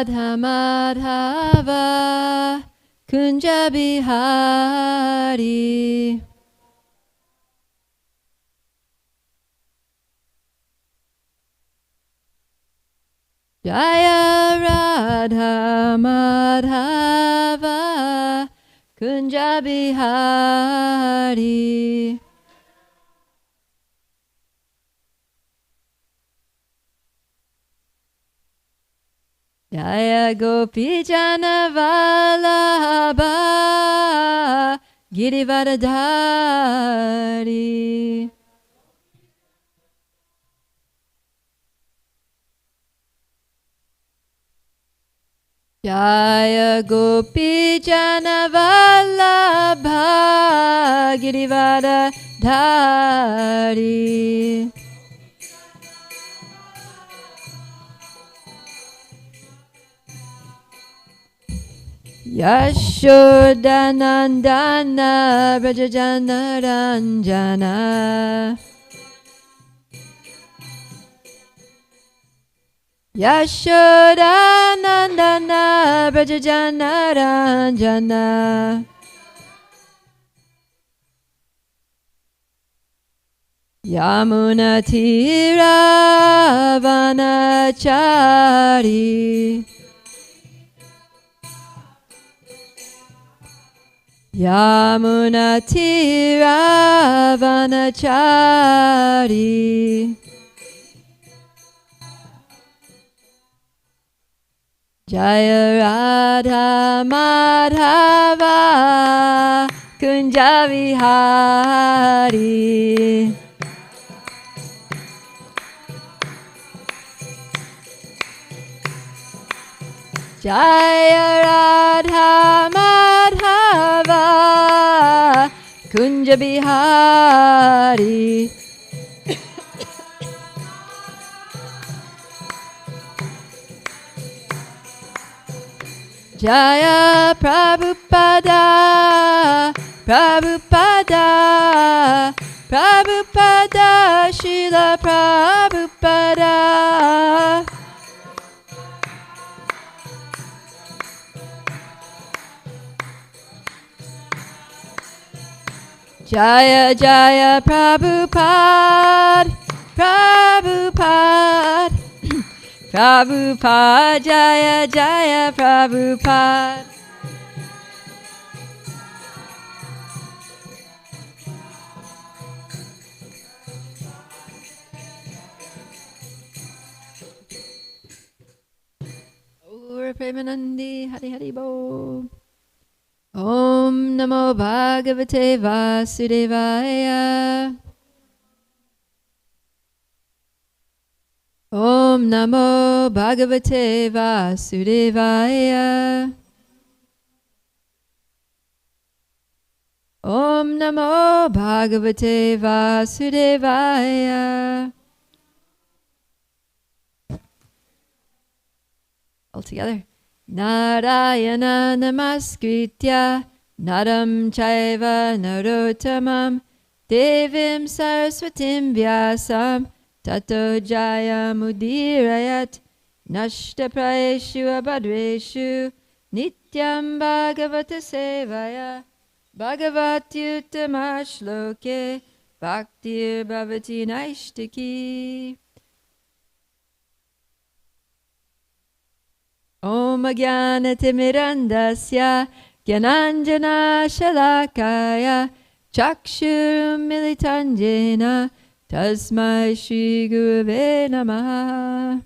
Radha Madhava Kunja Bihari. Jaya Radha Madhava Kunja Bihari. Jaya Gopi Jana Vallabha Girivardhari. Jaya Gopi Jana Vallabha Girivardhari. Yashodanandana Brajajana Ranjana. Yashodanandana Brajajana Ranjana. Yamuna Tira Vanachari. Yamuna Tira Vanachari. Jaya Radha Madhava Kunja Vihari. Jaya Radha Madhava Kunja Bihari. Jaya Prabhupada, Prabhupada, Prabhupada, Srila Prabhupada. Jaya Jaya Prabhupada, Prabhupada, Prabhupada, Jaya Jaya Prabhupada. Ora Premanandi Hari Hari Bo. Om Namo Bhagavate Vasudevaya. Om Namo Bhagavate Vasudevaya. Om Namo Bhagavate Vasudevaya. All together. Narayana Namaskritya Naram Chaiva Narottamam Devim Saraswatim Vyasam Tato Jayamudirayat Nashtaprayeshu Abhadreshu Nityam Bhagavata Sevaya Bhagavatyuttama Shloke Bhaktir Bhavati Naishtiki. Om Jnanatimirandasya Gyananjana Shalakaya Chakshurum Militanjena Tasmai Shri Guruve Namaha.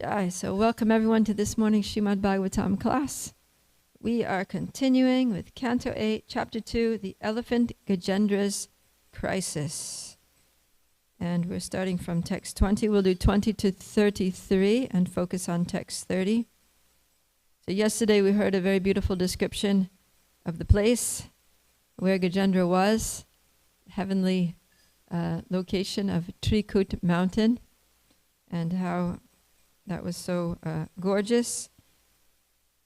Jai. So welcome everyone to this morning's Srimad Bhagavatam class. We are continuing with Canto 8, Chapter 2, The Elephant Gajendra's Crisis. And we're starting from text 20. We'll do 20 to 33 and focus on text 30. So yesterday we heard a very beautiful description of the place where Gajendra was, heavenly location of Trikut mountain, and how that was so gorgeous.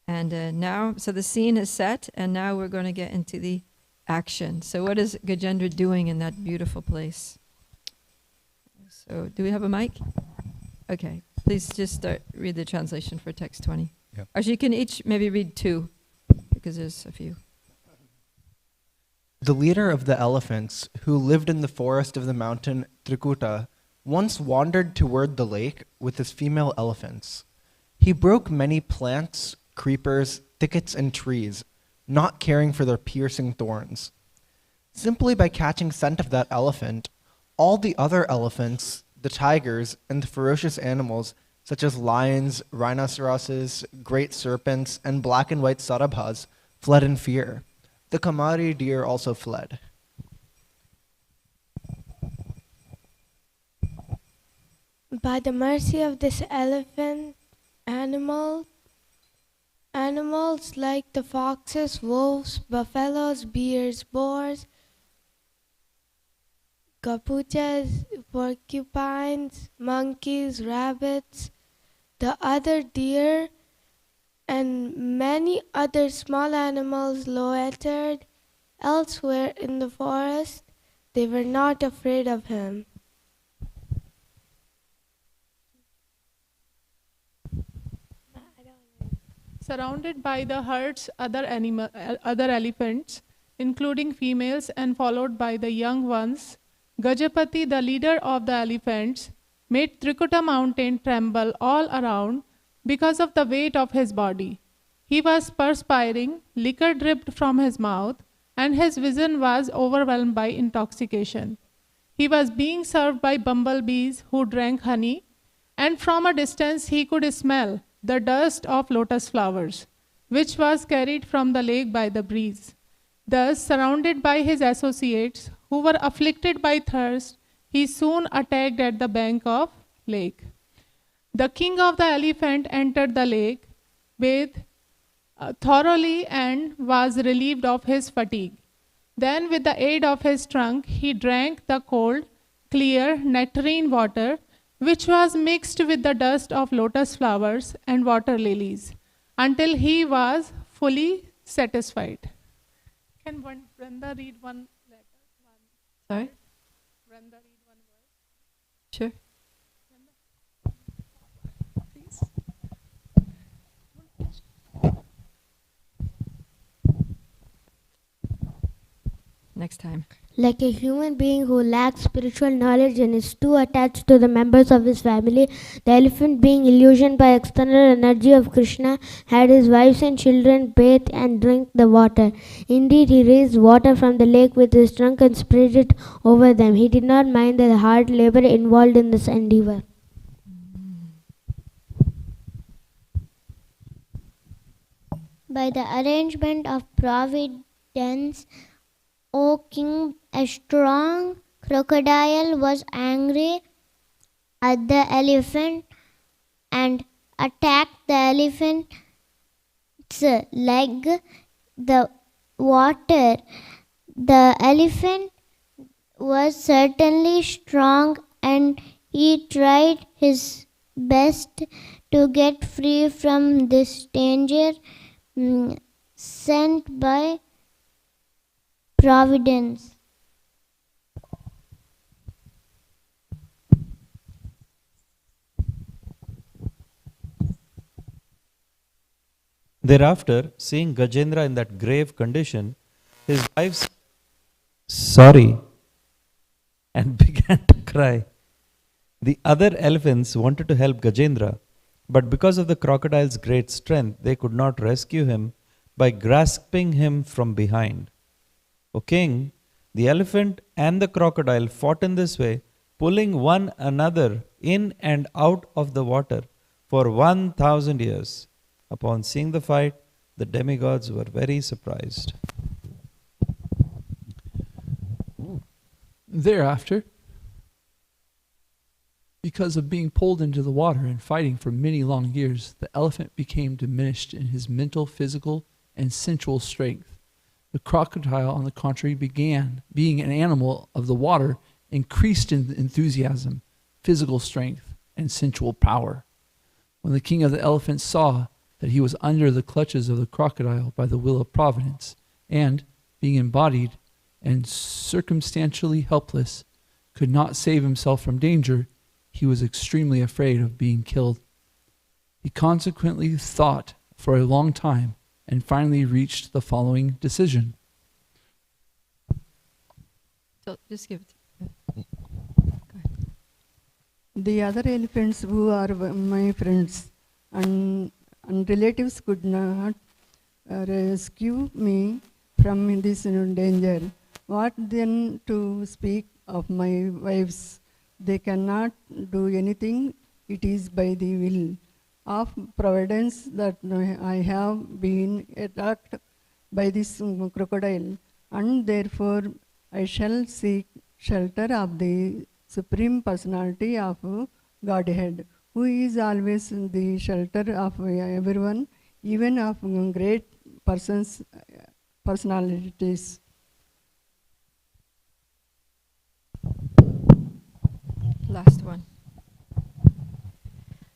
And now, so the scene is set, and now we're going to get into the action. So what is Gajendra doing in that beautiful place? So do we have a mic? Okay, please just read the translation for text 20. Yeah. Actually, you can each maybe read 2, because there's a few. The leader of the elephants, who lived in the forest of the mountain Trikuta, once wandered toward the lake with his female elephants. He broke many plants, creepers, thickets, and trees, not caring for their piercing thorns. Simply by catching scent of that elephant, all the other elephants, the tigers, and the ferocious animals, such as lions, rhinoceroses, great serpents, and black and white sarabhas, fled in fear. The Kamari deer also fled. By the mercy of this animals like the foxes, wolves, buffaloes, bears, boars, capuchas, porcupines, monkeys, rabbits, the other deer, and many other small animals loitered elsewhere in the forest. They were not afraid of him. Surrounded by the herds, other elephants, including females, and followed by the young ones, Gajapati, the leader of the elephants, made Trikuta mountain tremble all around because of the weight of his body. He was perspiring, liquor dripped from his mouth, and his vision was overwhelmed by intoxication. He was being served by bumblebees who drank honey, and from a distance he could smell the dust of lotus flowers, which was carried from the lake by the breeze. Thus, surrounded by his associates, who were afflicted by thirst, he soon attacked at the bank of lake. The king of the elephant entered the lake, bathed thoroughly, and was relieved of his fatigue. Then, with the aid of his trunk, he drank the cold, clear, nectarine water, which was mixed with the dust of lotus flowers and water lilies, until he was fully satisfied. Can Brenda read one letter? Sorry? Brenda read one word, Sure. please. Next time. Like a human being who lacks spiritual knowledge and is too attached to the members of his family, the elephant, being illusioned by external energy of Krishna, had his wives and children bathe and drink the water. Indeed, he raised water from the lake with his trunk and spread it over them. He did not mind the hard labor involved in this endeavor. By the arrangement of Providence, O king, a strong crocodile was angry at the elephant and attacked the elephant's leg. The water. The elephant was certainly strong, and he tried his best to get free from this danger sent by Providence. Thereafter, seeing Gajendra in that grave condition, his wife sorry and began to cry. The other elephants wanted to help Gajendra, but because of the crocodile's great strength, they could not rescue him by grasping him from behind. O king, the elephant and the crocodile fought in this way, pulling one another in and out of the water for 1,000 years. Upon seeing the fight, the demigods were very surprised. Thereafter, because of being pulled into the water and fighting for many long years, the elephant became diminished in his mental, physical, and sensual strength. The crocodile, on the contrary, began, being an animal of the water, increased in enthusiasm, physical strength, and sensual power. When the king of the elephants saw that he was under the clutches of the crocodile by the will of Providence, and, being embodied and circumstantially helpless, could not save himself from danger, he was extremely afraid of being killed. He consequently thought for a long time and finally reached the following decision. So just give it. The other elephants who are my friends and relatives could not rescue me from this danger. What then to speak of my wives? They cannot do anything. It is by the will of providence that I have been attacked by this crocodile, and therefore I shall seek shelter of the Supreme Personality of Godhead, who is always the shelter of everyone, even of great personalities. Last one.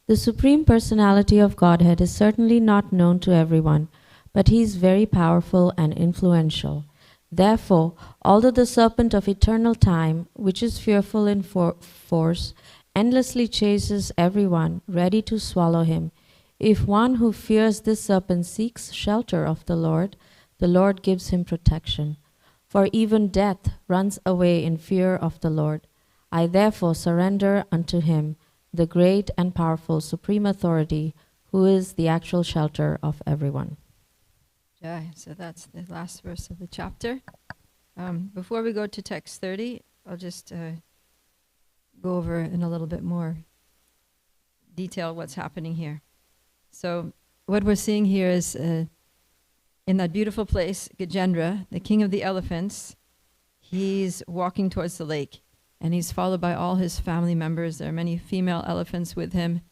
The Supreme Personality of Godhead is certainly not known to everyone, but he is very powerful and influential. Therefore, although the serpent of eternal time, which is fearful in force, endlessly chases everyone, ready to swallow him, if one who fears this serpent seeks shelter of the Lord gives him protection. For even death runs away in fear of the Lord. I therefore surrender unto him, the great and powerful Supreme Authority, who is the actual shelter of everyone. Jai. So that's the last verse of the chapter. Before we go to text 30, I'll just go over in a little bit more detail what's happening here. So what we're seeing here is in that beautiful place, Gajendra, the king of the elephants, he's walking towards the lake, and he's followed by all his family members. There are many female elephants with him,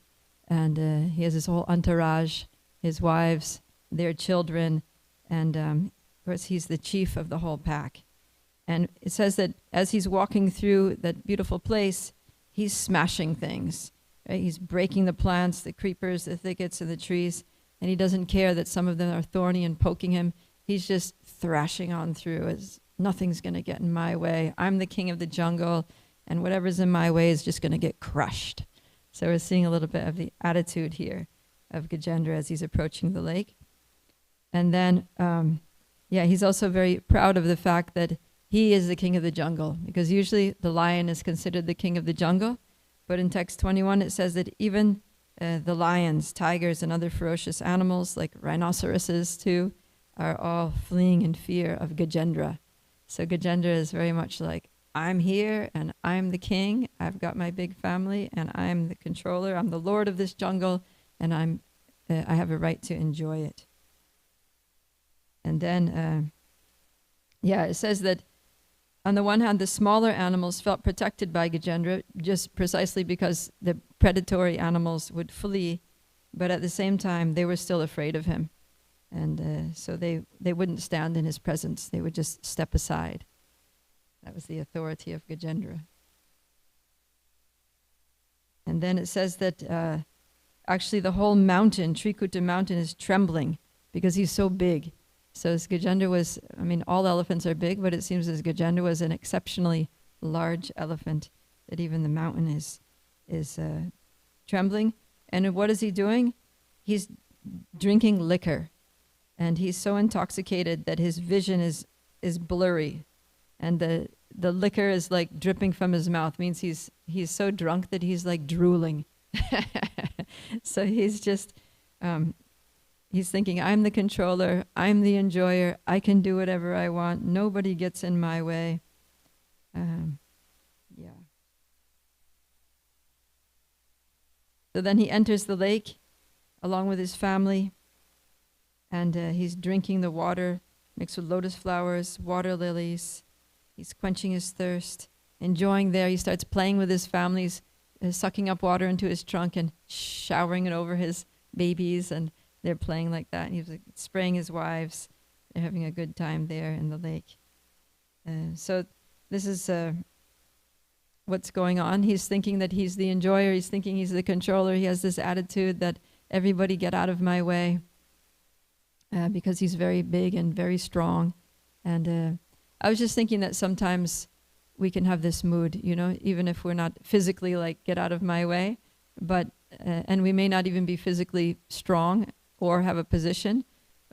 and he has his whole entourage, his wives, their children, and of course he's the chief of the whole pack. And it says that as he's walking through that beautiful place, he's smashing things. Right? He's breaking the plants, the creepers, the thickets, and the trees, and he doesn't care that some of them are thorny and poking him. He's just thrashing on through as nothing's going to get in my way. I'm the king of the jungle, and whatever's in my way is just going to get crushed. So we're seeing a little bit of the attitude here of Gajendra as he's approaching the lake. And then, he's also very proud of the fact that he is the king of the jungle, because usually the lion is considered the king of the jungle. But in text 21, it says that even the lions, tigers, and other ferocious animals, like rhinoceroses too, are all fleeing in fear of Gajendra. So Gajendra is very much like, I'm here, and I'm the king. I've got my big family, and I'm the controller. I'm the lord of this jungle, and I have a right to enjoy it. And then, it says that on the one hand, the smaller animals felt protected by Gajendra just precisely because the predatory animals would flee, but at the same time, they were still afraid of him. And so they wouldn't stand in his presence. They would just step aside. That was the authority of Gajendra. And then it says that actually the whole mountain, Trikuta mountain, is trembling because he's so big. So as Gajendra was, all elephants are big, but it seems as Gajendra was an exceptionally large elephant that even the mountain is trembling. And what is he doing? He's drinking liquor. And he's so intoxicated that his vision is blurry. And the liquor is like dripping from his mouth, means he's so drunk that he's like drooling. So he's just... he's thinking, I'm the controller, I'm the enjoyer, I can do whatever I want, nobody gets in my way. So then he enters the lake along with his family, and he's drinking the water mixed with lotus flowers, water lilies. He's quenching his thirst, enjoying there. He starts playing with his families, sucking up water into his trunk and showering it over his babies, and they're playing like that. And he's like spraying his wives. They're having a good time there in the lake. So this is what's going on. He's thinking that he's the enjoyer. He's thinking he's the controller. He has this attitude that everybody get out of my way because he's very big and very strong. And I was just thinking that sometimes we can have this mood, you know, even if we're not physically like, get out of my way, but, and we may not even be physically strong or have a position,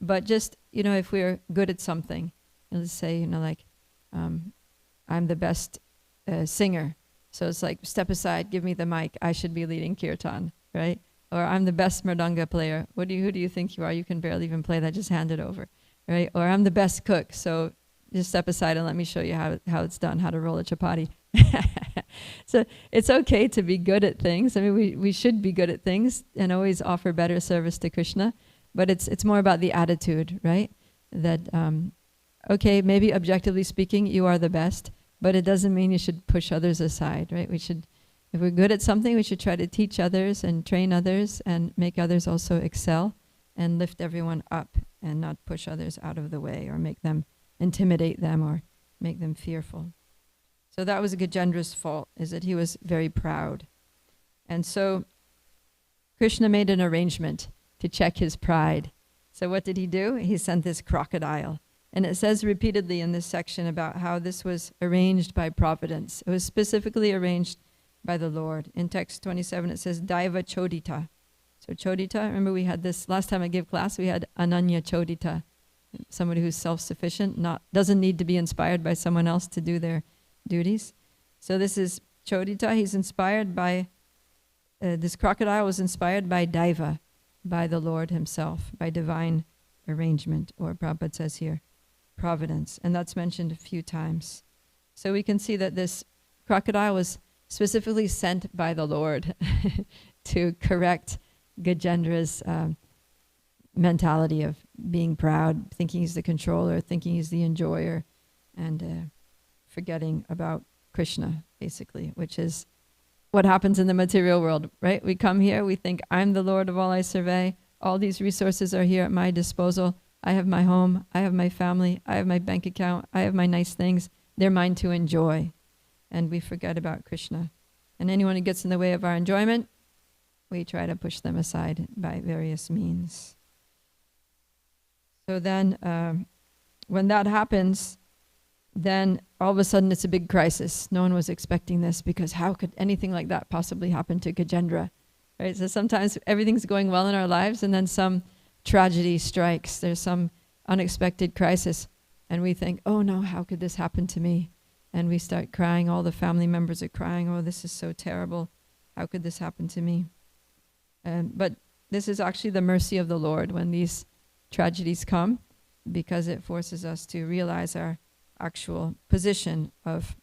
but just, you know, if we're good at something, and let's say, you know, like, I'm the best singer. So it's like, step aside, give me the mic. I should be leading kirtan, right? Or I'm the best mridanga player. Who do you think you are? You can barely even play that. Just hand it over, right? Or I'm the best cook. So just step aside and let me show you how it's done, how to roll a chapati. So it's okay to be good at things. I mean, we should be good at things and always offer better service to Krishna. But it's more about the attitude, right? That, okay, maybe objectively speaking, you are the best, but it doesn't mean you should push others aside, right? We should, if we're good at something, we should try to teach others and train others and make others also excel and lift everyone up and not push others out of the way or make them, intimidate them or make them fearful. So that was Gajendra's fault, is that he was very proud. And so Krishna made an arrangement to check his pride. So what did he do? He sent this crocodile. And it says repeatedly in this section about how this was arranged by providence. It was specifically arranged by the Lord. In text 27 it says Daiva Chodita. So Chodita, remember we had this, last time I gave class, we had Ananya Chodita. Somebody who's self-sufficient, doesn't need to be inspired by someone else to do their duties. So this is Chodita. He's inspired by, this crocodile was inspired by Daiva, by the Lord himself, by divine arrangement, or Prabhupada says here, providence. And that's mentioned a few times. So we can see that this crocodile was specifically sent by the Lord to correct Gajendra's mentality of being proud, thinking he's the controller, thinking he's the enjoyer, and forgetting about Krishna, basically, which is what happens in the material world, right? We come here, we think, I'm the Lord of all I survey. All these resources are here at my disposal. I have my home, I have my family, I have my bank account, I have my nice things. They're mine to enjoy. And we forget about Krishna. And anyone who gets in the way of our enjoyment, we try to push them aside by various means. So then, when that happens, then all of a sudden it's a big crisis. No one was expecting this, because how could anything like that possibly happen to Gajendra? Right? So sometimes everything's going well in our lives and then some tragedy strikes. There's some unexpected crisis and we think, oh no, how could this happen to me? And we start crying. All the family members are crying. Oh, this is so terrible. How could this happen to me? But this is actually the mercy of the Lord when these tragedies come, because it forces us to realize our actual position of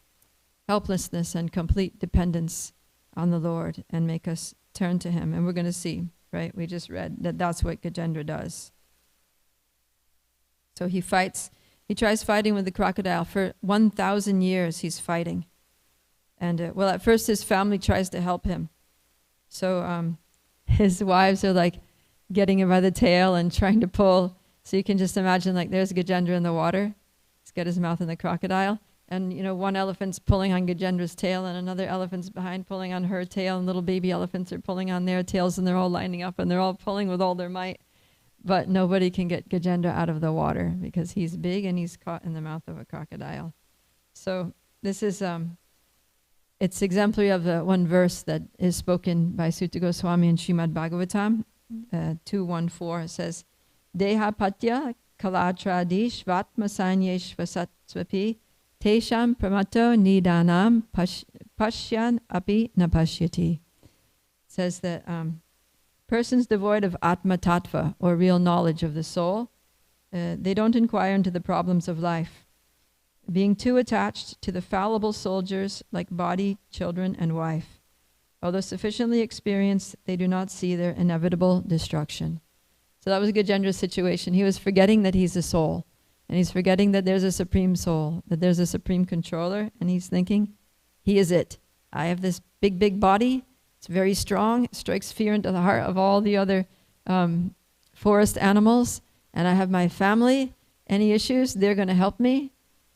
helplessness and complete dependence on the Lord and make us turn to him. And we're going to see, right? We just read that that's what Gajendra does. So he fights. He tries fighting with the crocodile. For 1,000 years he's fighting. And well, at first his family tries to help him. So his wives are like getting him by the tail and trying to pull. So you can just imagine, like, there's Gajendra in the water. He's got his mouth in the crocodile. And, you know, one elephant's pulling on Gajendra's tail and another elephant's behind pulling on her tail, and little baby elephants are pulling on their tails, and they're all lining up and they're all pulling with all their might. But nobody can get Gajendra out of the water because he's big and he's caught in the mouth of a crocodile. So this is, it's exemplary of the one verse that is spoken by Sutta Goswami in Srimad Bhagavatam, 2.1.4. It says, Deha patya kalatradish vatma sanyesh vasatsvapi tesham pramato nidanam pashyan api napashyati. It says that persons devoid of atma tattva, or real knowledge of the soul, they don't inquire into the problems of life, being too attached to the fallible soldiers like body, children, and wife. Although sufficiently experienced, they do not see their inevitable destruction. So that was Gajendra's situation. He was forgetting that he's a soul, and he's forgetting that there's a supreme soul, that there's a supreme controller, and he's thinking, he is it. I have this big, big body. It's very strong. It strikes fear into the heart of all the other forest animals. And I have my family. Any issues, they're going to help me.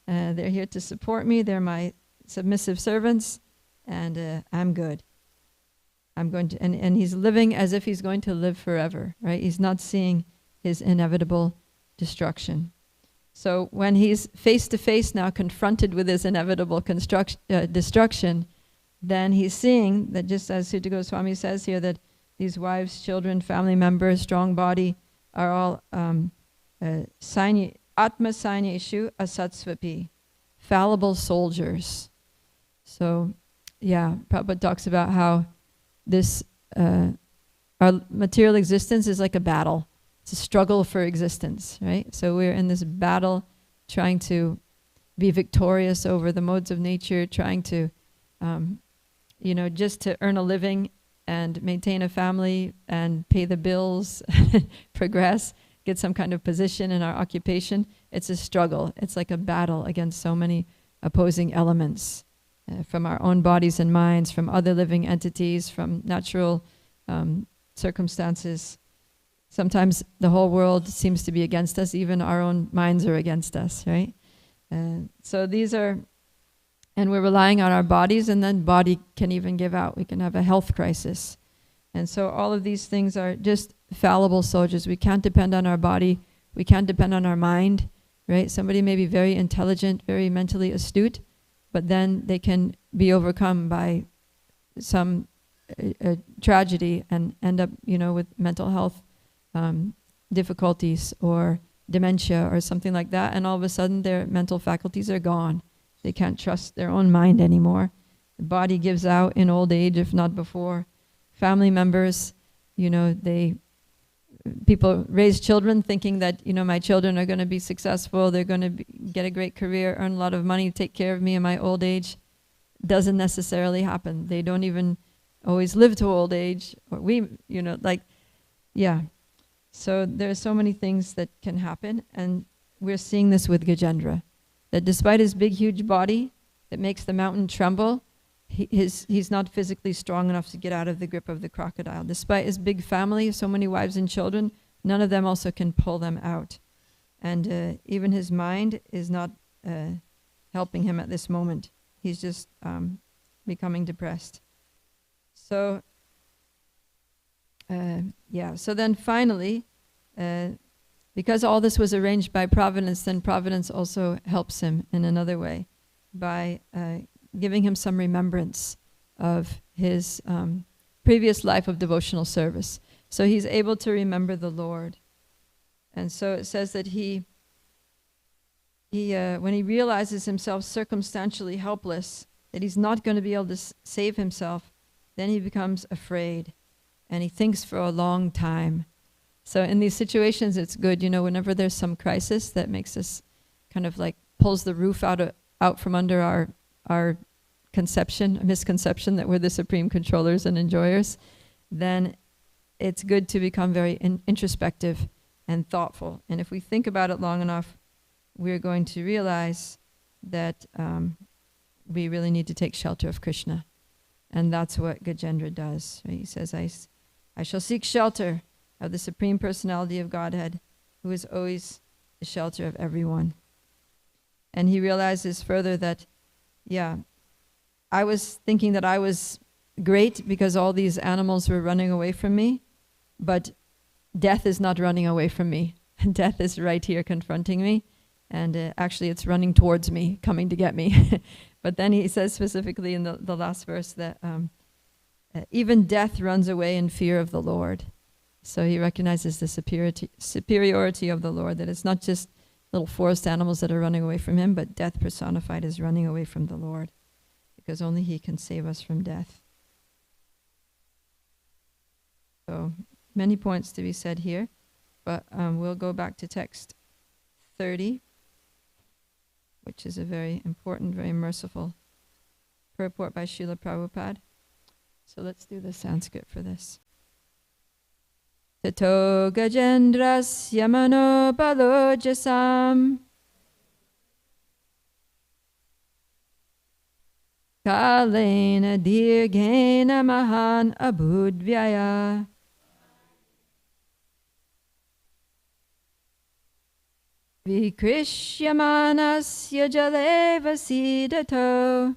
They're here to support me. They're my submissive servants. And I'm good. I'm going to, and he's living as if he's going to live forever, right? He's not seeing his inevitable destruction. So when he's face to face now confronted with his inevitable destruction, then he's seeing that, just as Sutta Goswami says here, that these wives, children, family members, strong body are all atma sainyeshu asatsvapi, fallible soldiers. So yeah, Prabhupada talks about how this our material existence is like a battle. It's a struggle for existence, right? So we're in this battle trying to be victorious over the modes of nature, trying to, just to earn a living and maintain a family and pay the bills, progress, get some kind of position in our occupation. It's a struggle. It's like a battle against so many opposing elements from our own bodies and minds, from other living entities, from natural circumstances. Sometimes the whole world seems to be against us. Even our own minds are against us, right? So these are, and we're relying on our bodies, and then body can even give out. We can have a health crisis. And so all of these things are just fallible soldiers. We can't depend on our body. We can't depend on our mind, right? Somebody may be very intelligent, very mentally astute, but then they can be overcome by some tragedy and end up, with mental health difficulties or dementia or something like that, and all of a sudden their mental faculties are gone. They can't trust their own mind anymore. The body gives out in old age, if not before. Family members, people raise children thinking that, my children are going to be successful, they're going to get a great career, earn a lot of money, take care of me in my old age. Doesn't necessarily happen. They don't even always live to old age, or So there's so many things that can happen, and we're seeing this with Gajendra, that despite his big, huge body that makes the mountain tremble, he's not physically strong enough to get out of the grip of the crocodile. Despite his big family, so many wives and children, none of them also can pull them out. And even his mind is not helping him at this moment. He's just becoming depressed. So, so then finally, because all this was arranged by Providence, then Providence also helps him in another way by giving him some remembrance of his previous life of devotional service. So he's able to remember the Lord. And so it says that he when he realizes himself circumstantially helpless, that he's not going to be able to save himself, then he becomes afraid. And he thinks for a long time. So in these situations, it's good, whenever there's some crisis that makes us kind of like pulls the roof out from under our misconception that we're the supreme controllers and enjoyers, then it's good to become very introspective and thoughtful. And if we think about it long enough, we're going to realize that we really need to take shelter of Krishna. And that's what Gajendra does. Right? He says, I shall seek shelter of the Supreme Personality of Godhead, who is always the shelter of everyone. And he realizes further that, I was thinking that I was great because all these animals were running away from me, but death is not running away from me. Death is right here confronting me, and actually it's running towards me, coming to get me. But then he says specifically in the last verse that even death runs away in fear of the Lord. So he recognizes the superiority of the Lord, that it's not just little forest animals that are running away from him, but death personified is running away from the Lord, because only he can save us from death. So many points to be said here, but we'll go back to text 30, which is a very important, very merciful purport by Srila Prabhupada. So let's do the Sanskrit for this. Tato Gajendrasya mano balojasam kalena dirghena mahan abudvyaya vikrisyamanasya jaleva sidato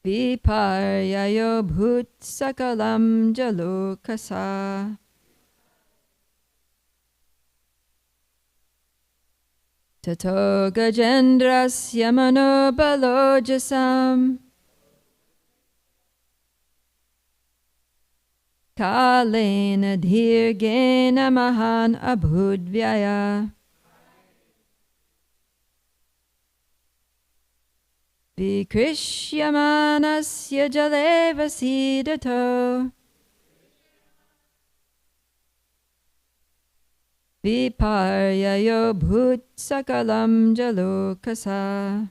viparyayo bhut sakalam jalokasa. Tato Gajendrasya Manobalojasam Kalena Dhirgena Mahan Abhudvyaya Vikrishyamanasya Jaleva Siddhato Viparyayo Bhut Sakalam Jalokasa.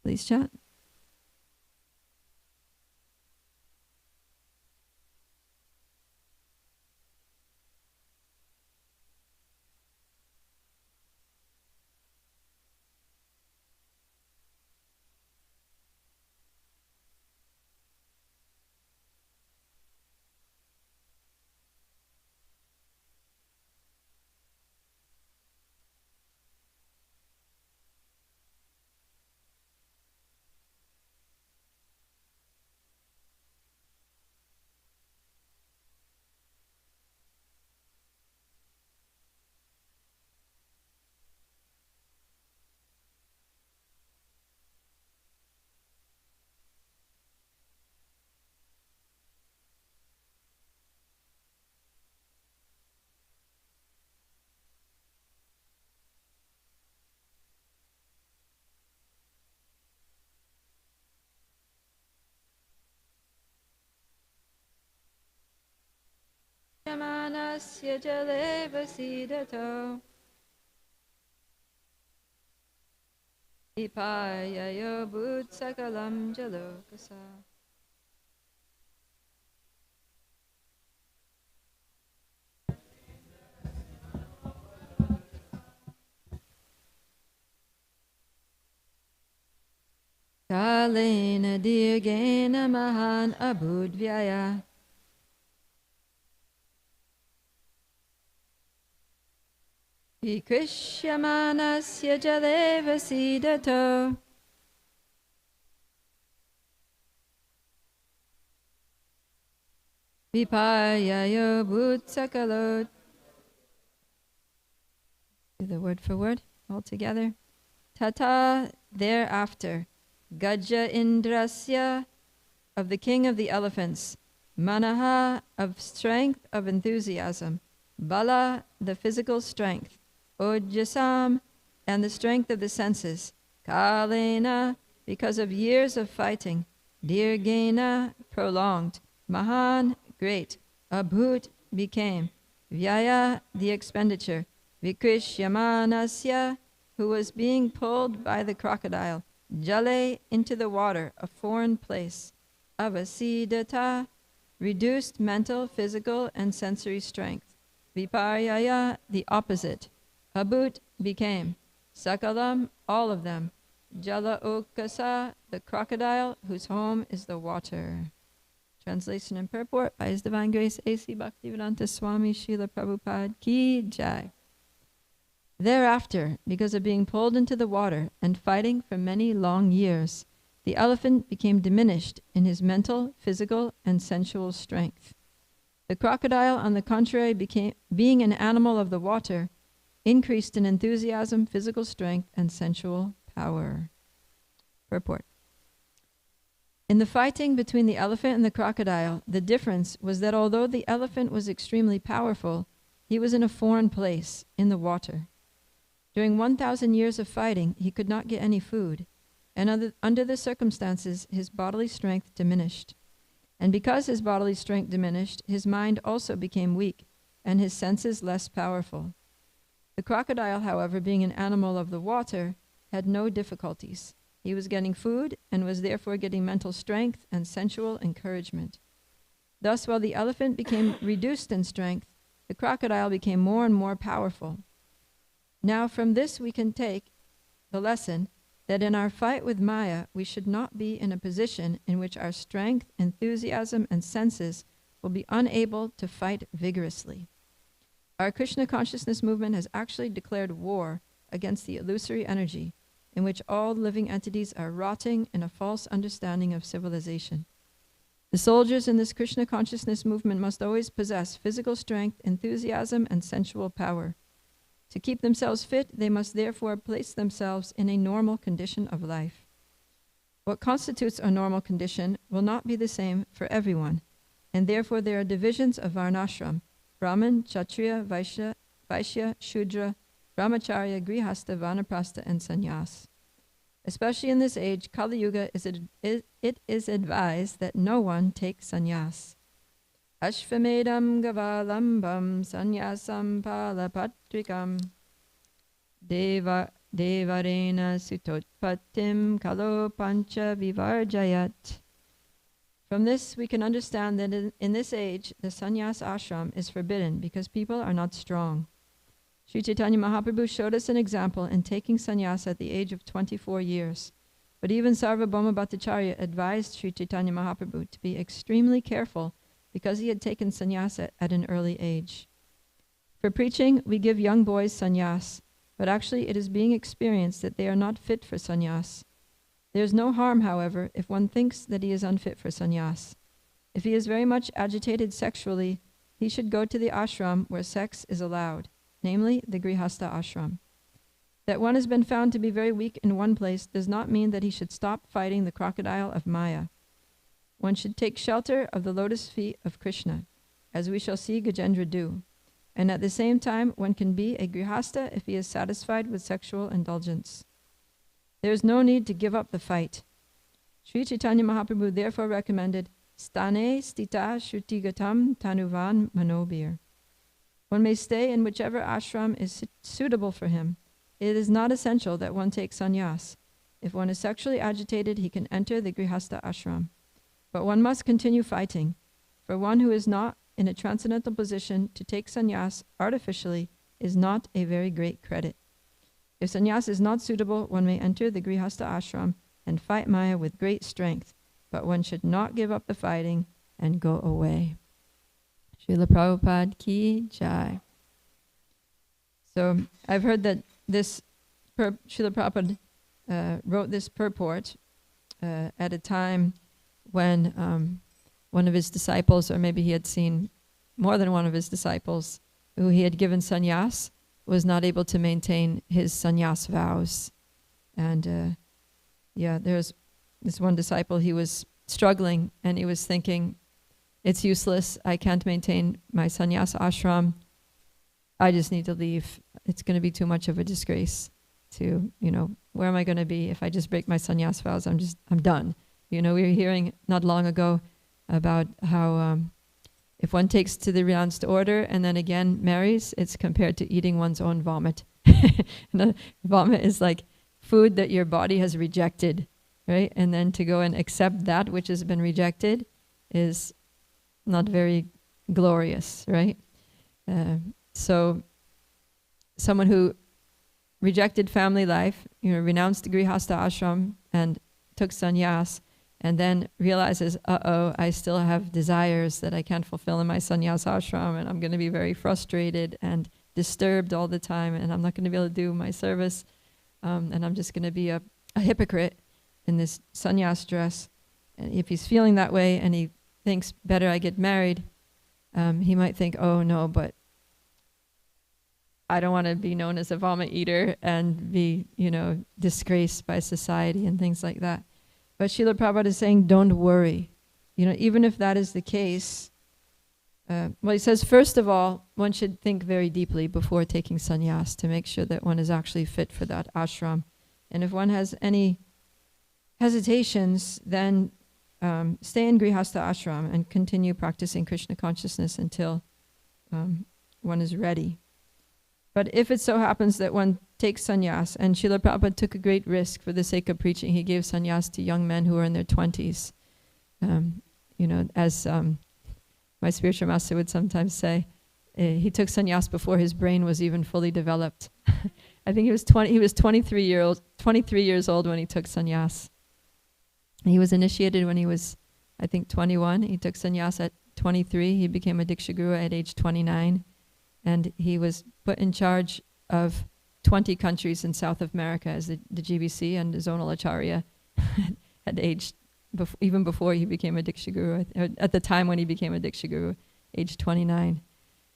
Please chat. Yamanasya Jaleva Siddhato Viparyayo Bhut Sakalam Jalokasa. Kalena Dirgena Mahan Abhudvyaya Vikrishyamanasya Jaleva Siddhato Viparyayo Bhut Sakalot. Do the word for word all together. Tata, thereafter, Gaja Indrasya, of the king of the elephants, Manaha, of strength of enthusiasm, Bala, the physical strength, Ojasam, and the strength of the senses, Kalena, because of years of fighting, Dirgena, prolonged, Mahan, great, Abhut, became, Vyaya, the expenditure, Vikrishyamanasya, who was being pulled by the crocodile, Jale, into the water, a foreign place, Avasidata, reduced mental, physical, and sensory strength, Viparyaya, the opposite, Abhut, became, Sakalam, all of them, Jala Okasa, the crocodile, whose home is the water. Translation and purport by His Divine Grace A.C. Bhaktivedanta Swami Srila Prabhupada Ki Jai. Thereafter, because of being pulled into the water and fighting for many long years, the elephant became diminished in his mental, physical, and sensual strength. The crocodile, on the contrary, being an animal of the water, increased in enthusiasm, physical strength, and sensual power. Purport. In the fighting between the elephant and the crocodile, the difference was that although the elephant was extremely powerful, he was in a foreign place, in the water. During 1,000 years of fighting, he could not get any food, and under the circumstances, his bodily strength diminished. And because his bodily strength diminished, his mind also became weak, and his senses less powerful. The crocodile, however, being an animal of the water, had no difficulties. He was getting food, and was therefore getting mental strength and sensual encouragement. Thus, while the elephant became reduced in strength, the crocodile became more and more powerful. Now from this we can take the lesson that in our fight with Maya, we should not be in a position in which our strength, enthusiasm, and senses will be unable to fight vigorously. Our Krishna consciousness movement has actually declared war against the illusory energy in which all living entities are rotting in a false understanding of civilization. The soldiers in this Krishna consciousness movement must always possess physical strength, enthusiasm, and sensual power. To keep themselves fit, they must therefore place themselves in a normal condition of life. What constitutes a normal condition will not be the same for everyone, and therefore there are divisions of Varnashram: Brahman, Kshatriya, Vaishya, Shudra, Brahmacharya, Grihastha, Vanaprastha, and Sannyas. Especially in this age, Kali Yuga, it is advised that no one take sannyas. Ashvamedam gavalambam sannyasam palapatrikam devarena sutotpatim kalo pancha vivarjayat. From this, we can understand that in this age, the sannyas ashram is forbidden because people are not strong. Sri Chaitanya Mahaprabhu showed us an example in taking sannyas at the age of 24 years. But even Sarvabhauma Bhattacharya advised Sri Chaitanya Mahaprabhu to be extremely careful because he had taken sannyas at an early age. For preaching, we give young boys sannyas, but actually it is being experienced that they are not fit for sannyas. There is no harm, however, if one thinks that he is unfit for sannyas. If he is very much agitated sexually, he should go to the ashram where sex is allowed, namely the Grihastha ashram. That one has been found to be very weak in one place does not mean that he should stop fighting the crocodile of Maya. One should take shelter of the lotus feet of Krishna, as we shall see Gajendra do, and at the same time one can be a Grihastha if he is satisfied with sexual indulgence. There is no need to give up the fight. Sri Chaitanya Mahaprabhu therefore recommended Stane stita shutigatam tanuvan manobir. One may stay in whichever ashram is suitable for him. It is not essential that one take sannyas. If one is sexually agitated, he can enter the Grihastha ashram. But one must continue fighting. For one who is not in a transcendental position, to take sannyas artificially is not a very great credit. If sannyas is not suitable, one may enter the Grihastha ashram and fight Maya with great strength, but one should not give up the fighting and go away. Srila Prabhupada ki jai. So I've heard that Srila Prabhupada wrote this purport at a time when one of his disciples, or maybe he had seen more than one of his disciples, who he had given sannyas, was not able to maintain his sannyas vows. And there's this one disciple, he was struggling and he was thinking, it's useless, I can't maintain my sannyas ashram, I just need to leave. It's going to be too much of a disgrace to, where am I going to be if I just break my sannyas vows? I'm done. We were hearing not long ago about how if one takes to the renounced order and then again marries, it's compared to eating one's own vomit. Vomit is like food that your body has rejected, right? And then to go and accept that which has been rejected is not very glorious, right? So someone who rejected family life, renounced the Grihastha ashram and took sannyas, and then realizes, I still have desires that I can't fulfill in my sannyas ashram, and I'm going to be very frustrated and disturbed all the time, and I'm not going to be able to do my service, and I'm just going to be a hypocrite in this sannyas dress. And if he's feeling that way and he thinks, better I get married, he might think, oh no, but I don't want to be known as a vomit eater and be, disgraced by society and things like that. But Srila Prabhupada is saying, don't worry. Even if that is the case, he says, first of all, one should think very deeply before taking sannyas to make sure that one is actually fit for that ashram. And if one has any hesitations, then stay in Grihastha ashram and continue practicing Krishna consciousness until one is ready. But if it so happens that one takes sannyas, and Srila Prabhupada took a great risk for the sake of preaching, he gave sannyas to young men who were in their 20s. As my spiritual master would sometimes say, he took sannyas before his brain was even fully developed. I think he was 23 years old when he took sannyas. He was initiated when he was, I think, 21. He took sannyas at 23. He became a Diksha Guru at age 29. And he was put in charge of 20 countries in South America as the GBC and zonal acharya at age even before he became a Diksha Guru, at the time when he became a Diksha Guru, age 29.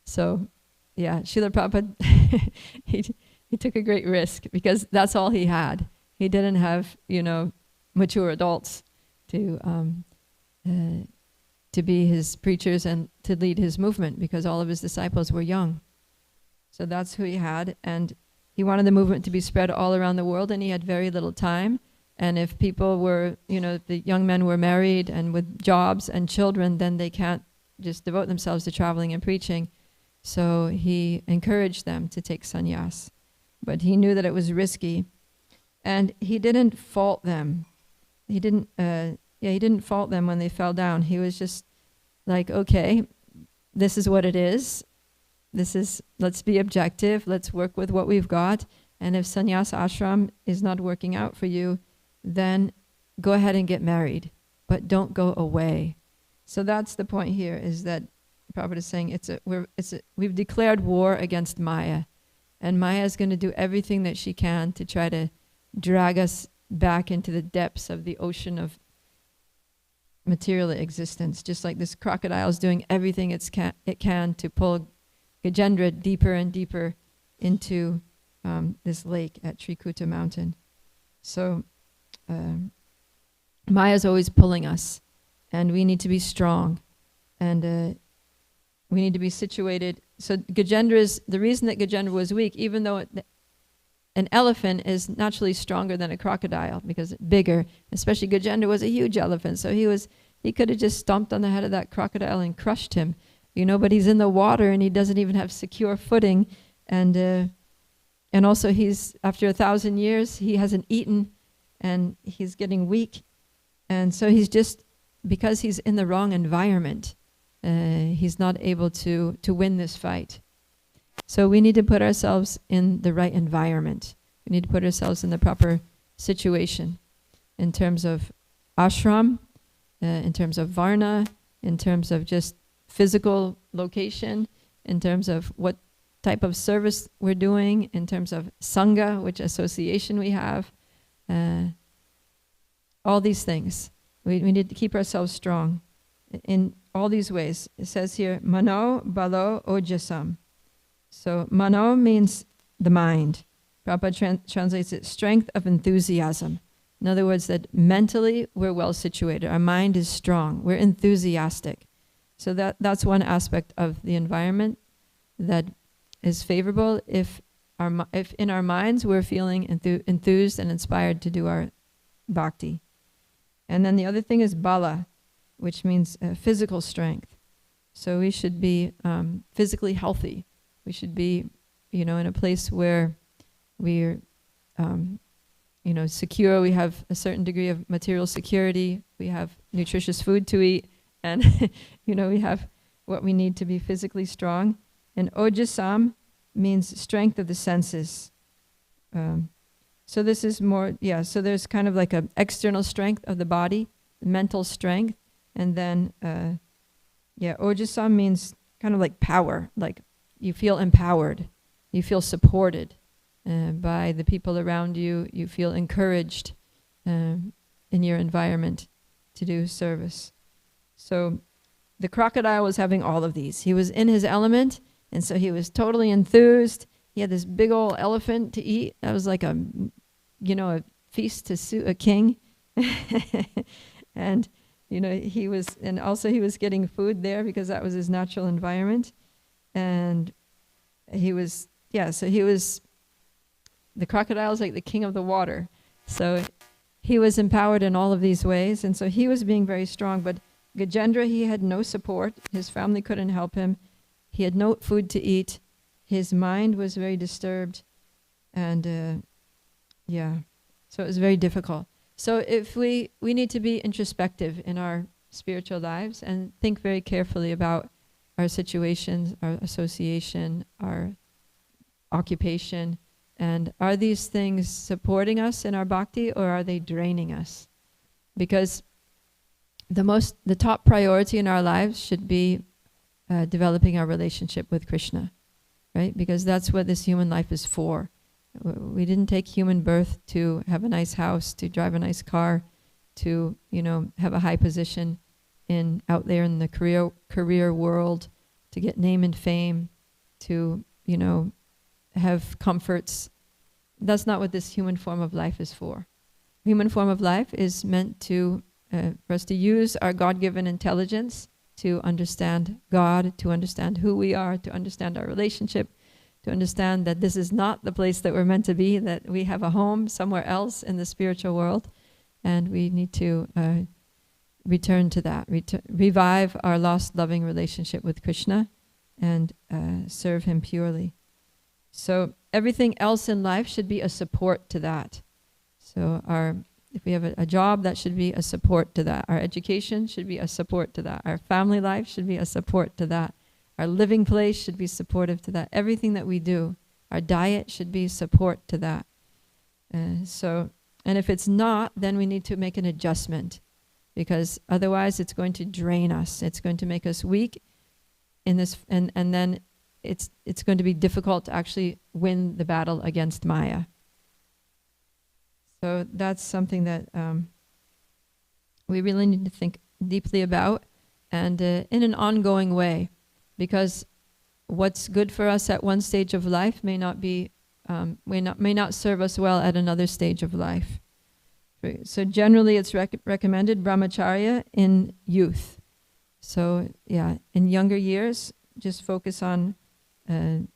So, yeah, Srila Prabhupada, he took a great risk because that's all he had. He didn't have, mature adults to be his preachers and to lead his movement because all of his disciples were young. So that's who he had, and he wanted the movement to be spread all around the world, and he had very little time. And if people were, the young men were married and with jobs and children, then they can't just devote themselves to traveling and preaching. So he encouraged them to take sannyas. But he knew that it was risky. And he didn't fault them. He didn't fault them when they fell down. He was just like, okay, this is what it is. Let's be objective. Let's work with what we've got. And if sannyas ashram is not working out for you, then go ahead and get married, but don't go away. So that's the point here, is that Prabhupada is saying we've declared war against Maya, and Maya is going to do everything that she can to try to drag us back into the depths of the ocean of material existence, just like this crocodile is doing everything it can to pull Gajendra deeper and deeper into this lake at Trikuta mountain. So Maya's always pulling us, and we need to be strong, and we need to be situated. So the reason that Gajendra was weak, even though an elephant is naturally stronger than a crocodile because it's bigger, especially Gajendra was a huge elephant, so he could have just stomped on the head of that crocodile and crushed him, but he's in the water and he doesn't even have secure footing, and also he's, after 1,000 years, he hasn't eaten, and he's getting weak, and so he's just, because he's in the wrong environment, he's not able to win this fight. So we need to put ourselves in the right environment. We need to put ourselves in the proper situation in terms of ashram, in terms of varna, in terms of just physical location, in terms of what type of service we're doing, in terms of sangha, which association we have, all these things. We need to keep ourselves strong in all these ways. It says here, mano, balo, ojasam. So mano means the mind. Prabhupada translates it, strength of enthusiasm. In other words, that mentally we're well situated. Our mind is strong. We're enthusiastic. So that's one aspect of the environment that is favorable if in our minds we're feeling enthused and inspired to do our bhakti. And then the other thing is bala, which means physical strength. So we should be physically healthy. We should be, in a place where we're, secure. We have a certain degree of material security. We have nutritious food to eat, and we have what we need to be physically strong. And ojasam means strength of the senses. So this is more, so there's kind of like an external strength of the body, mental strength, and then, ojasam means kind of like power, like you feel empowered, you feel supported by the people around you, you feel encouraged in your environment to do service. So the crocodile was having all of these. He was in his element, and so he was totally enthused. He had this big old elephant to eat. That was like a feast to suit a king. And, he was getting food there because that was his natural environment. And the crocodile is like the king of the water. So he was empowered in all of these ways. And so he was being very strong. But Gajendra, he had no support. His family couldn't help him. He had no food to eat. His mind was very disturbed. And so it was very difficult. So if we need to be introspective in our spiritual lives and think very carefully about our situations, our association, our occupation, and are these things supporting us in our bhakti or are they draining us? Because the top priority in our lives should be developing our relationship with Krishna, right? Because that's what this human life is for. We didn't take human birth to have a nice house, to drive a nice car, to, have a high position out there in the career world, to get name and fame, to, have comforts. That's not what this human form of life is for. Human form of life is meant to, for us to use our God-given intelligence to understand God, to understand who we are, to understand our relationship, to understand that this is not the place that we're meant to be, that we have a home somewhere else in the spiritual world, and we need to return to that, revive our lost loving relationship with Krishna, and serve him purely. So everything else in life should be a support to that. So if we have a job, that should be a support to that. Our education should be a support to that. Our family life should be a support to that. Our living place should be supportive to that. Everything that we do, our diet should be support to that. And if it's not, then we need to make an adjustment, because otherwise it's going to drain us. It's going to make us weak in this, and then it's going to be difficult to actually win the battle against Maya. So that's something that we really need to think deeply about, and in an ongoing way, because what's good for us at one stage of life may not serve us well at another stage of life. So generally, it's recommended brahmacharya in youth. So yeah, in younger years, just focus on being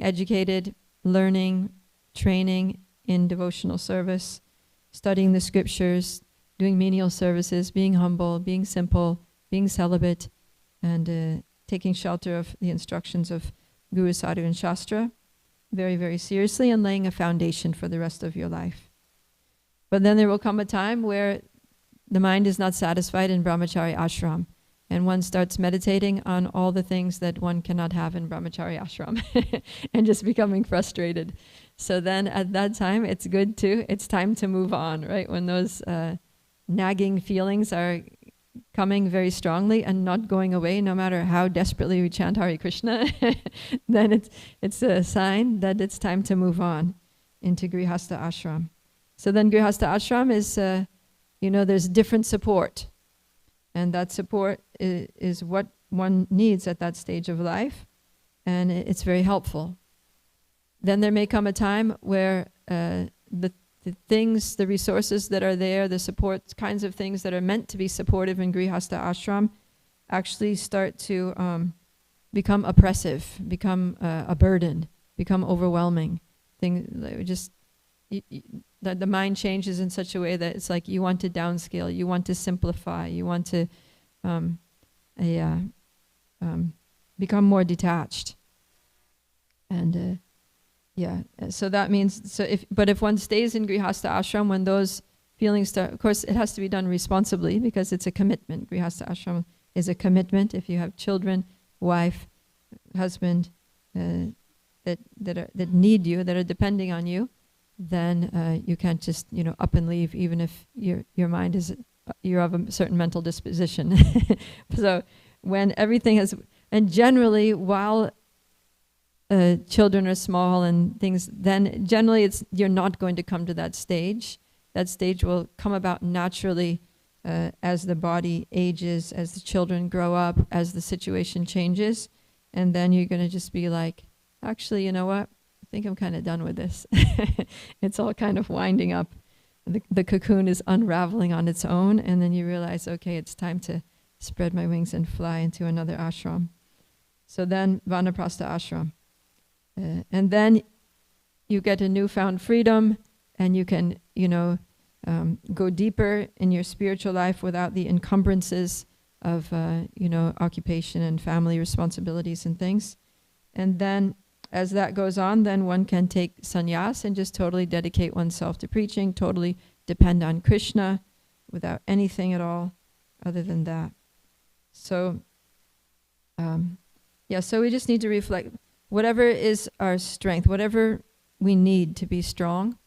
educated, learning, training in devotional service, studying the scriptures, doing menial services, being humble, being simple, being celibate, and taking shelter of the instructions of Guru, Sadhu, and Shastra very, very seriously, and laying a foundation for the rest of your life. But then there will come a time where the mind is not satisfied in brahmachari ashram, and one starts meditating on all the things that one cannot have in brahmachari ashram and just becoming frustrated. So then at that time, it's time to move on, right? When those nagging feelings are coming very strongly and not going away, no matter how desperately we chant Hare Krishna, then it's a sign that it's time to move on into Grihastha ashram. So then Grihastha ashram is, there's different support. And that support is what one needs at that stage of life. And it's very helpful. Then there may come a time where the things, the resources that are there, the support kinds of things that are meant to be supportive in Grihastha ashram actually start to become oppressive, become a burden, become overwhelming. The mind changes in such a way that it's like you want to downscale, you want to simplify, you want to become more detached. And so that means, if one stays in Grihastha ashram, when those feelings start, of course it has to be done responsibly because it's a commitment. Grihastha ashram is a commitment. If you have children, wife, husband that need you, that are depending on you, then you can't just up and leave, even if your mind is, you're of a certain mental disposition. So when everything has, and generally while children are small and things, then generally you're not going to come to that stage. That stage will come about naturally as the body ages, as the children grow up, as the situation changes, and then you're going to just be like, actually, you know what? I think I'm kind of done with this. It's all kind of winding up. The cocoon is unraveling on its own, and then you realize, okay, it's time to spread my wings and fly into another ashram. So then Vanaprastha ashram. And then you get a newfound freedom, and you can, go deeper in your spiritual life without the encumbrances of, occupation and family responsibilities and things. And then as that goes on, then one can take sannyas and just totally dedicate oneself to preaching, totally depend on Krishna without anything at all other than that. So, so we just need to reflect. Whatever is our strength, whatever we need to be strong.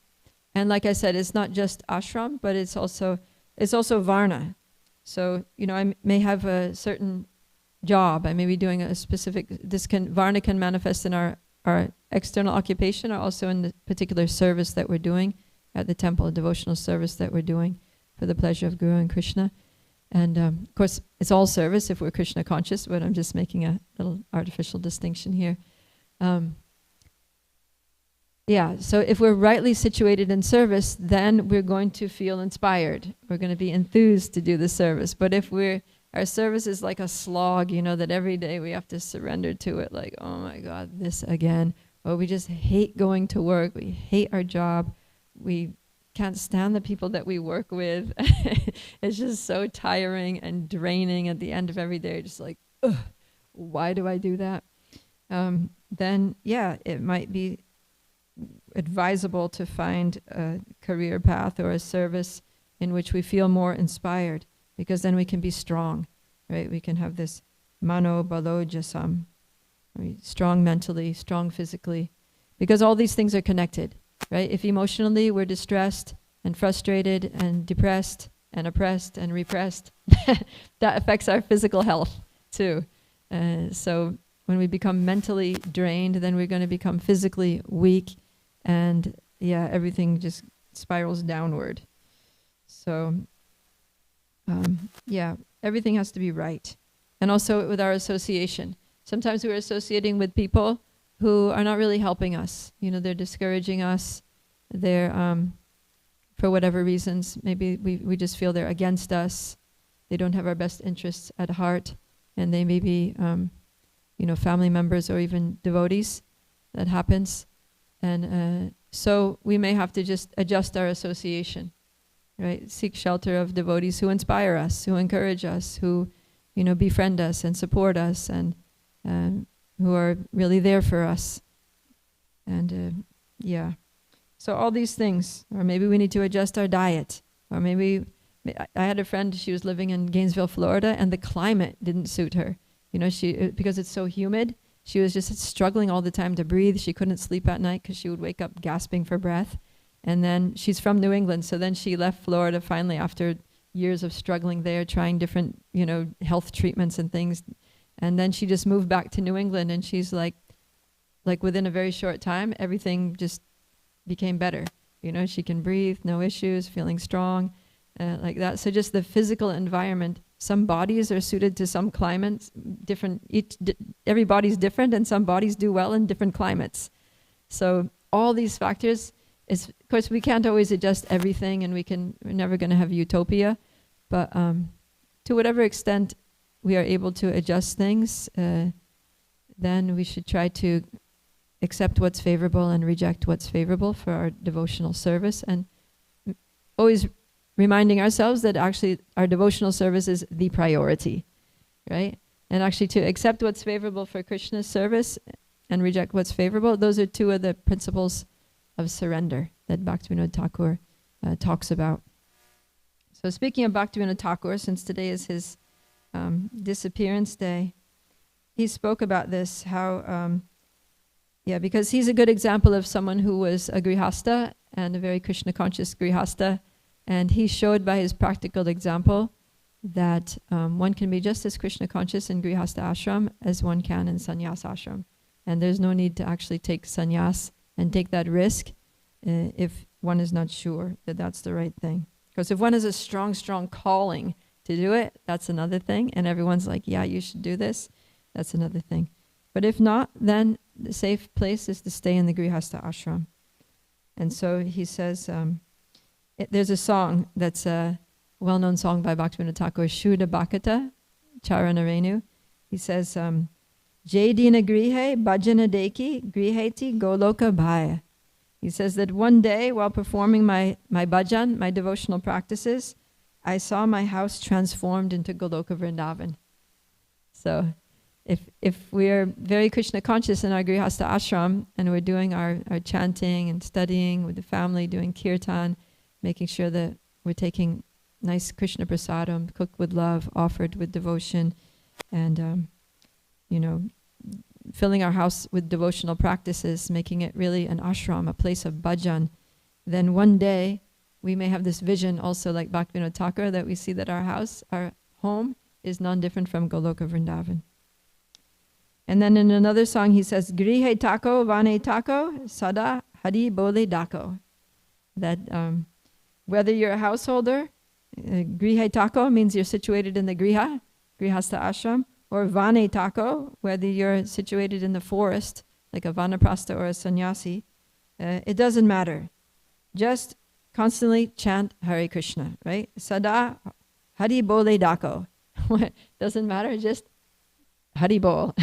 And like I said, it's not just ashram, but it's also varna. So, I may have a certain job. I may be doing a specific, varna can manifest in our external occupation, or also in the particular service that we're doing at the temple, a devotional service that we're doing for the pleasure of Guru and Krishna. And of course, it's all service if we're Krishna conscious, but I'm just making a little artificial distinction here. So if we're rightly situated in service, then we're going to feel inspired. We're going to be enthused to do the service. But if our service is like a slog, that every day we have to surrender to it, like, oh my God, this again. Or we just hate going to work. We hate our job. We can't stand the people that we work with. It's just so tiring and draining at the end of every day. Just like, ugh, why do I do that? Then, it might be advisable to find a career path or a service in which we feel more inspired, because then we can be strong, right? We can have this mano balo jasam, strong mentally, strong physically, because all these things are connected, right? If emotionally we're distressed and frustrated and depressed and oppressed and repressed, that affects our physical health too. So when we become mentally drained, then we're going to become physically weak, and everything just spirals downward. So everything has to be right. And also with our association. Sometimes we're associating with people who are not really helping us. They're discouraging us. They're, for whatever reasons, maybe we just feel they're against us. They don't have our best interests at heart. And they may be, family members or even devotees. That happens. And so we may have to just adjust our association, right? Seek shelter of devotees who inspire us, who encourage us, who, befriend us and support us, and who are really there for us. And so all these things, or maybe we need to adjust our diet, or maybe I had a friend, she was living in Gainesville, Florida, and the climate didn't suit her. Because it's so humid, she was just struggling all the time to breathe. She couldn't sleep at night because she would wake up gasping for breath. And then she's from New England, so then she left Florida finally after years of struggling there, trying different, health treatments and things. And then she just moved back to New England, and she's like within a very short time, everything just became better. She can breathe, no issues, feeling strong, like that. So just the physical environment. Some bodies are suited to some climates, every body's different, and some bodies do well in different climates. So all these factors, of course, we can't always adjust everything, and we're never going to have utopia, but to whatever extent we are able to adjust things, then we should try to accept what's favorable and reject what's favorable for our devotional service, and always reminding ourselves that actually our devotional service is the priority, right? And actually to accept what's favorable for Krishna's service and reject what's favorable, those are two of the principles of surrender that Bhaktivinoda Thakur talks about. So speaking of Bhaktivinoda Thakur, since today is his disappearance day, he spoke about this, how, because he's a good example of someone who was a grihasta and a very Krishna conscious grihasta. And he showed by his practical example that one can be just as Krishna conscious in Grihastha ashram as one can in sannyas ashram. And there's no need to actually take sannyas and take that risk if one is not sure that that's the right thing. Because if one has a strong, strong calling to do it, that's another thing. And everyone's like, yeah, you should do this. That's another thing. But if not, then the safe place is to stay in the Grihastha ashram. And so he says, there's a song that's a well-known song by Bhaktivinoda Thakur, Shuddha Bhakata Charanarenu. He says, Jaydina grihe bhajana deki griheti goloka bhaya. He says that one day while performing my bhajan, my devotional practices, I saw my house transformed into Goloka Vrindavan. So if we're very Krishna conscious in our Grihastha ashram and we're doing our chanting and studying with the family, doing kirtan, making sure that we're taking nice Krishna prasadam, cooked with love, offered with devotion, and, filling our house with devotional practices, making it really an ashram, a place of bhajan, then one day we may have this vision also like Bhaktivinoda Thakur, that we see that our house, our home, is non-different from Goloka Vrindavan. And then in another song he says, Grihe tako vane tako sada hari bole dako. that whether you're a householder, grihe tako means you're situated in the griha, grihastha ashram, or vane tako, whether you're situated in the forest, like a vanaprastha or a sannyasi, it doesn't matter. Just constantly chant Hare Krishna, right? Sada Hari Bole Dako. Doesn't matter, just Hari Bol.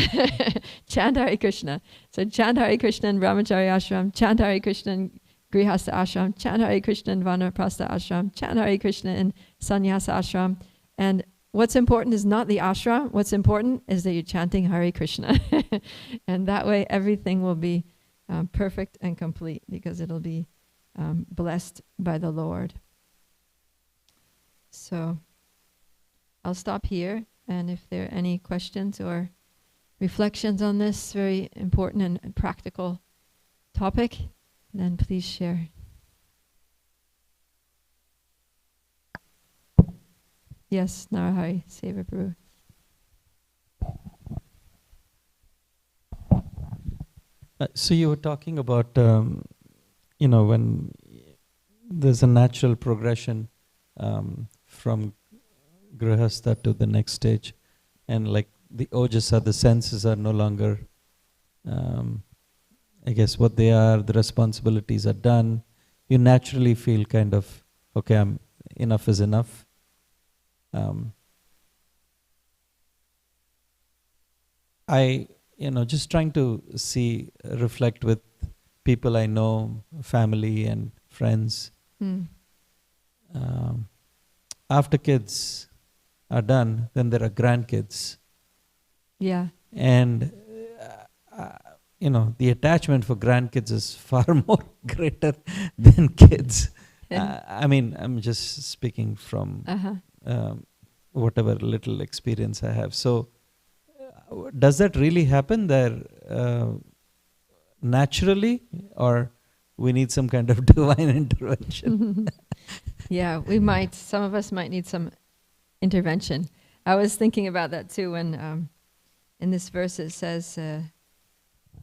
Chant Hare Krishna. So chant Hare Krishna in Brahmachari ashram, chant Hare Krishna in Grihastha ashram, chant Hare Krishna in Vanaprastha ashram, chant Hare Krishna in Sannyasa ashram. And what's important is not the ashram. What's important is that you're chanting Hare Krishna. And that way everything will be perfect and complete, because it'll be blessed by the Lord. So I'll stop here, and if there are any questions or reflections on this very important and practical topic, then please share. Yes, Narahari, Seva Prabhu. So you were talking about, when there's a natural progression from grihastha to the next stage, and like the ojasa, the senses are no longer, I guess, what they are, the responsibilities are done. You naturally feel kind of, okay, enough is enough. Just trying to reflect with people I know, family and friends. After kids are done, then there are grandkids. Yeah. And, the attachment for grandkids is far more greater than kids. I'm just speaking from whatever little experience I have. So, does that really happen there naturally, or we need some kind of divine intervention? Yeah, some of us might need some intervention. I was thinking about that too when in this verse it says, where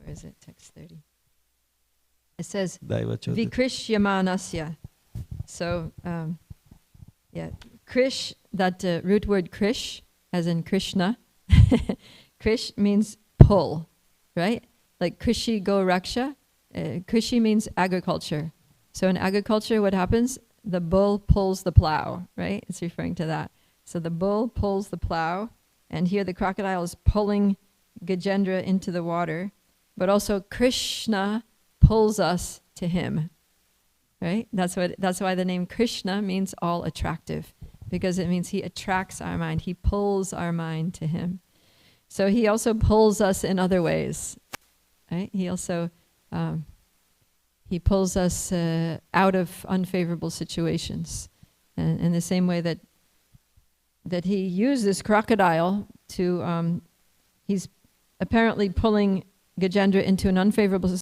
is it, text 30? It says, Vikrishyamanasya. So, Krish, that root word Krish, as in Krishna, Krish means pull, right? Like Krishi go raksha. Krishi means agriculture. So in agriculture, what happens? The bull pulls the plow, right? It's referring to that. So the bull pulls the plow, and here the crocodile is pulling Gajendra into the water, but also Krishna pulls us to him, right? That's why the name Krishna means all attractive, because it means he attracts our mind. He pulls our mind to him. So he also pulls us in other ways, right? He also he pulls us out of unfavorable situations, and in the same way that he used this crocodile to, he's apparently pulling Gajendra into an unfavorable